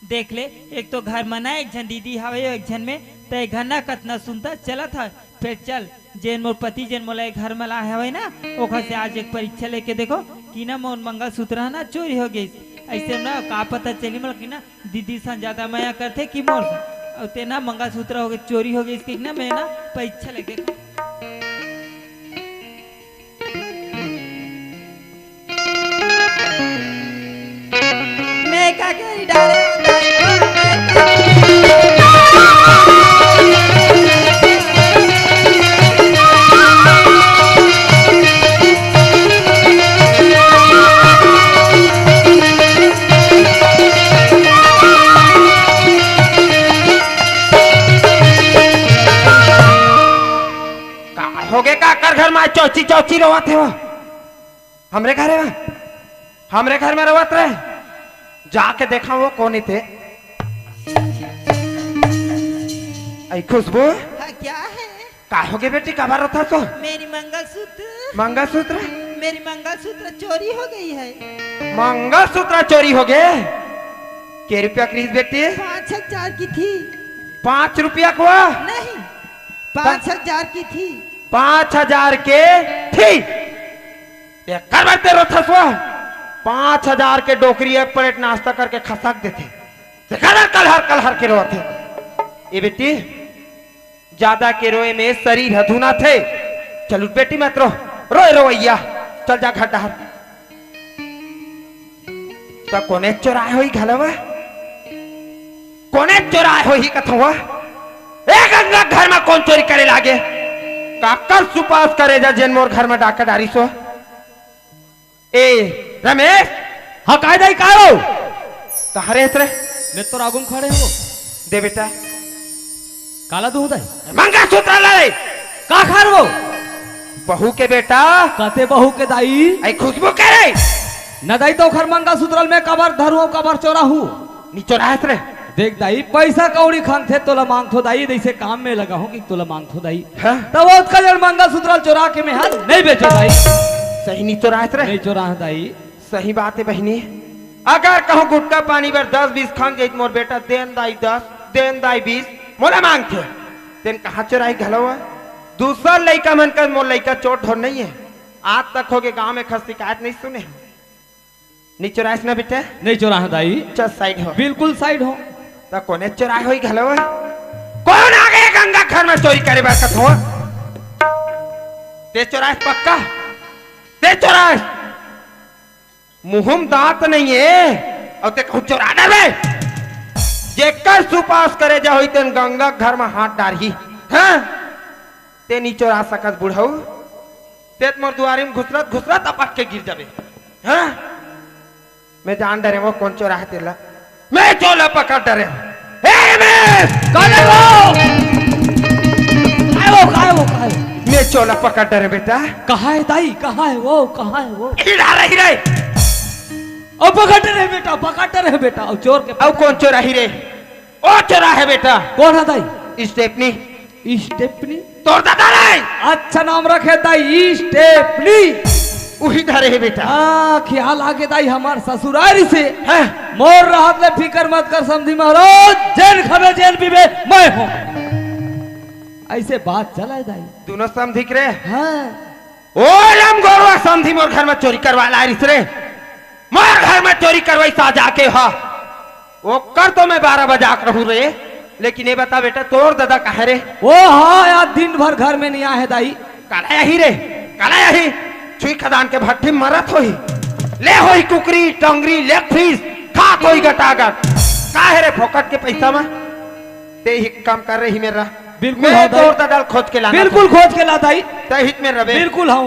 देख ले, एक तो घर मना एक जन दीदी हवे एक जन में ते घर ना कतना सुनता चला था। फिर चल जेन मोर पति जेन मोला घर में ला हवे ना ओखर से आज एक परीक्षा लेके देखो कि ना मोर मंगलसूत्र ना चोरी हो गई। ऐसे ना का पता चली मतलब कि ना दीदी सन ज्यादा माया करते कि मोर और ते ना मंगलसूत्र हो गए चोरी हो गई इसकी ना मैं ना परीक्षा लेके मैं का करी डाले होगे का कर घर में चौची चौची रोवत है वो हमरे घर है हमरे घर में रोवत रहे जाके देखा वो कौन थे। आई खुशबू हाँ, क्या है का होगे बेटी कबार था तो मेरी मंगलसूत्र मेरी मंगलसूत्र चोरी हो गई है। मंगलसूत्र चोरी हो गए के रुपया क्रीज बेटी 5,000 की थी। 5 रुपया को नहीं 5,000 की थी। 5,000 के थी कर बरते रोथा सो 5,000 के डोकरी एक प्लेट नाश्ता करके खसक देते कल हर के रोते ये बेटी ज्यादा के रोए में शरीर अधूना थे। चलो बेटी मत रोए रोइया चल जा घर डहर तो कोने चोराए होई घलवा कोने चोराए होई कथवा एक गंगा घर में कौन चोरी करे लागे काकर सुपास करे जा जेन मोर घर में डाका डारी सो ए रमेश हाँ काय दाई काय हो तहरे रे मैं तो रागुम खड़े हो दे बेटा काला दूध है मंगा सूत्र ले का खार वो बहू के बेटा कहते बहू के दाई आई खुशबू करे न दाई तो खर मंगा सूत्रल में कबर धरू कबर चोरा हूँ नीचो राहत रे देख दाई पैसा कौड़ी खान थे तोला मांग थो दाई जैसे काम में लगा हो कि तोला मांग थो दाई हाँ? तब वो उसका जन मंगा सूत्रल चोरा के में हाल नहीं बेचो दाई सही नीचो राहत रे नहीं चोरा दाई सही बात है बहनी अगर कहूँ गुटका पानी पर 10-20 खान गई मोर बेटा देन दाई 10 देन दाई 20 मोला मांग थे तेन कहाँ चोराई घलवा दूसरा लड़का मन कर मोर लड़का चोट हो नहीं है आज तक हो गए गाँव में खस शिकायत नहीं सुने नहीं चोराइस ना बेटा नहीं चोरा दाई चल साइड हो बिल्कुल साइड हो तो कोने चोराई हुई घलवा कौन आ गए गंगा घर में चोरी करे बार कथो ते चोराइस पक्का ते चोराइस मुहम दांत नहीं है और ते कहूं चोरा डरे जेकर सुपास करे जा होई तेन गंगा घर में हाथ डारही हैं ते नी चोरा सकत बुढ़ऊ तेत मोर दुआरी में घुसरत अपक के गिर जाबे हैं मैं जान डरे वो कौन चोरा है तेला मैं चोला पकड़ डरे मैं चोला पकड़ डरे बेटा कहाँ है दाई कहाँ है वो हिला रही रे और पकड़ रहे बेटा और चोर के अब कौन चोरा ही रे ओ चोरा है बेटा कौन है दाई स्टेपनी तोड़ दादा रे अच्छा नाम रखे दाई स्टेपनी वही धरे है बेटा ख्याल आगे दाई हमार ससुरारी से है मोर राहत ले फिकर मत कर समझी महाराज जेल खबे जेल पीबे मैं हूँ ऐसे बात चला है दाई दोनों समझी रे हाँ ओ लम गोरवा समझी मोर घर में चोरी करवा ला रही रे मोर घर में चोरी करवाई सा जाके हा वो कर तो मैं 12 बजा कर रहूं रे लेकिन ये बता बेटा तोर दादा कहे रे ओ हाँ यार दिन भर घर में नहीं आए दाई काला यही छुई खदान के भट्टी मरत होई ले होई कुकरी टंगरी लेग पीस खात होई गटागट काहे रे फोकट के पैसा में ते ही काम कर रही मेरा बिल्कुल मैं तोर दादा खोज के लाना बिल्कुल खोज के लाता ही ते हित में रबे बिल्कुल हाँ